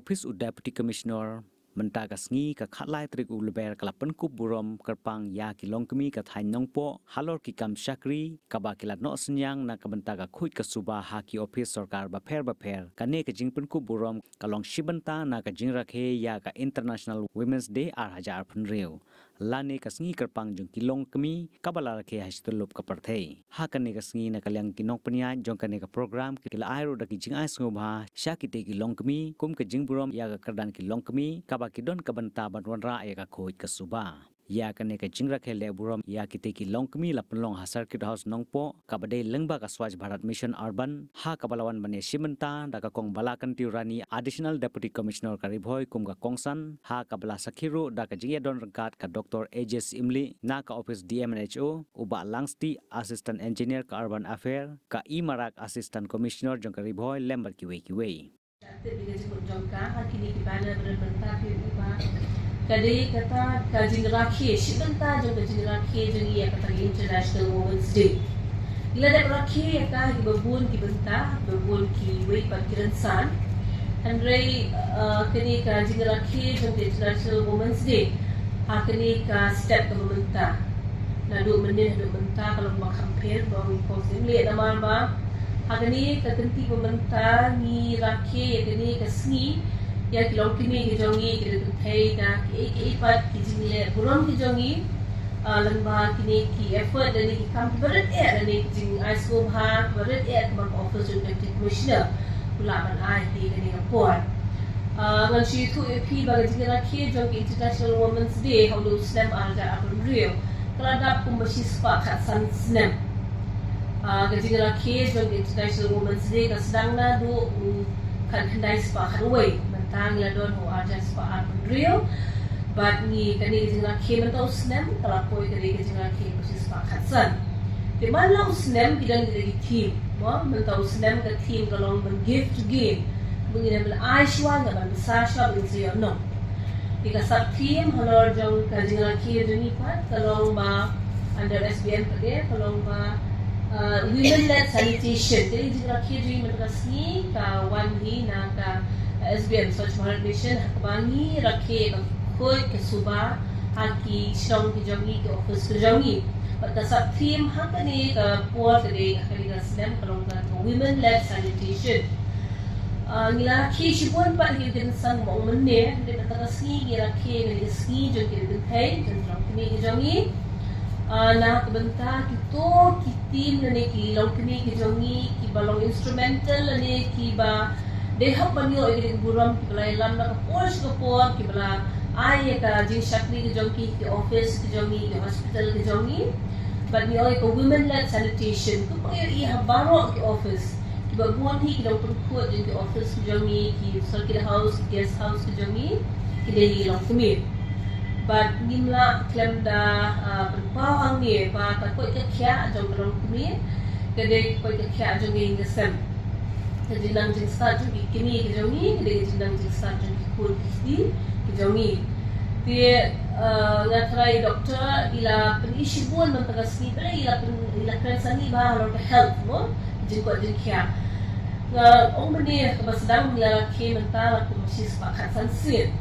Office Deputy Commissioner Menta kasngi ka khatlai trik ulber kala Pynkup burom kerpang ya ki longkmie ka thain nongpo halor ki kam shakri ka ba kilat no senyang na ka benta ka khuit ka suba ha ki office sarkar ba pher ka ne ka jing Pynkup burom ka long shibanta na ka jing rakhe ya ka International Women's Day ar hajar phunreu lane kasngi kerpang jong ki longkmie ka bala rakhe hastulup ka parthei ha ka ne kasngi na kalyang ki nok panya jong ka ne ka program ki la airo da ki jing ai sngobha sha ki te ki longkmie kum ka jing burom ya ka kardan ki longkmie ka kidon kabanta banwanra ya ka khoi ka suba ya ka ne ka jingra khele burom ya kite ki longkmie la penlong hasar kid house nongpo ka bade lengba ka Swachh Bharat Mission Urban ha ka balawan bane simenta da ka kong balakan tiurani Additional Deputy Commissioner ka Ri Bhoi kum ka kongsan ha ka bala sakhiru da ka jingya don rangkat ka Dr. AJ Imli na ka office DMNHO uba langsti Assistant Engineer ka Urban Affair ka Imarak Assistant Commissioner jong ka Ri Bhoi lembar kiwe Kadai kata kajing rakhi shibanta jong kajing rakhi jong ia kata International Women's Day. Ila dak rakhi ka babun ki banta babun ki wei parkiran san. Andrei kini kajing rakhi jong International Women's Day. Kini ka step ka banta. Na do menit do banta kalau mak hampir baru ko simle nama ba. Kini ka kenti banta ni rakhi kini ka sni ya ki longkmie ki jongi ki de thei da ki ipat ki jingle burom ki jongi lamba kini ki effort dan ki kam berat dan ki jing iso bha berat man office deputy commissioner pula ban ai ti kini report ngan shi tu ep ba jing rakhi jong International Women's Day how do slam arja apun real terhadap kumbasispa khat san snem jing rakhi jong International Women's Day ka sedang na do kan khandai spa kharwei tang la don ho arjan spa ar real but ni kani jing rakhi man to snem kala koi kani jing rakhi kusi spa khatsan de man la snem bidan de team mo man to snem ka team kalong ban give to give bungin bel aishwa ga ban sasha bin siyo no ika sab team honor jong ka jing rakhi juni pat kalong ba under SBM pade kalong ba women-led sanitation jadi jing rakhi juni man ka sni ka wan hi na ka SBM Swachh Bharat Mission hakbangi rakhe khoi ke suba haki shong ki jongi ke office ke jongi pada sab theme hakani ka por de hakani ka snem kalong ka women led sanitation ngila rakhe shipon pa hi den sang mo menne de ta ski ngi rakhe ngi ski jong ki den thai jong longkmie ki jongi na benta ki to ki team ne ki longkmie ki jongi ki balong instrumental ne ki ba they help banyo igri buram ki bala lam na course ko por ki bala ai ka jing shakri ki jongi ki office ki jongi ki hospital ki jongi but ni oi ko women led sanitation ko pa i habaro ki office ki ba buon hi ki dong ko jing ki office ki jongi ki circuit house ki guest house ki jongi ki dei long kumi but nimla klem da pawang ni pa ka ko ka kya jong long kumi ke dei ko ka kya jongi in the same jadi nang jing start jong kini ki jongi de jing nang jing start jong kul ki jongi dia ngatrai doktor ila penisibuan mentagasi pada ila kansani ba lo health mo jing ko jing kya ong meni ka sedang ila ke mentala ku masih sepakat sansit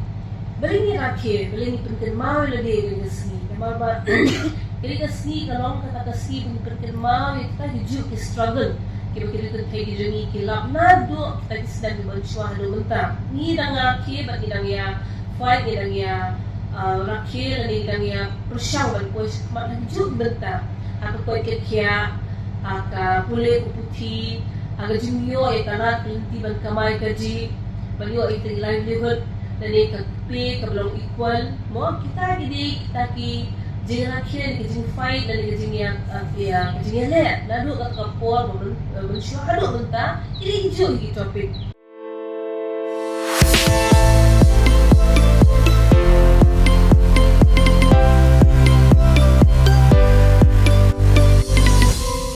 beli ni rakhe beli ni penting mau le de dengan sini nama ba kiri ka sini kalau kata sini penting mau kita hidup ki struggle kira-kira tu kayak jongi kilap nado kita sedang berjuang do mentah ni dang rakhe ba ni dang ya fight ni dang ya rakhe ni dang ya persyang ban ko mak juk mentah aku ko kya aka pule putih aga jingyo e kanat pinti ban kamai kaji banyo ite livelihood dan ka pay ka belum equal mo kita gidi kita ki jing rakhe ki jing fight dan ki jing yang jing le nado ka por ben syuhadu mentah ini hijau ki topik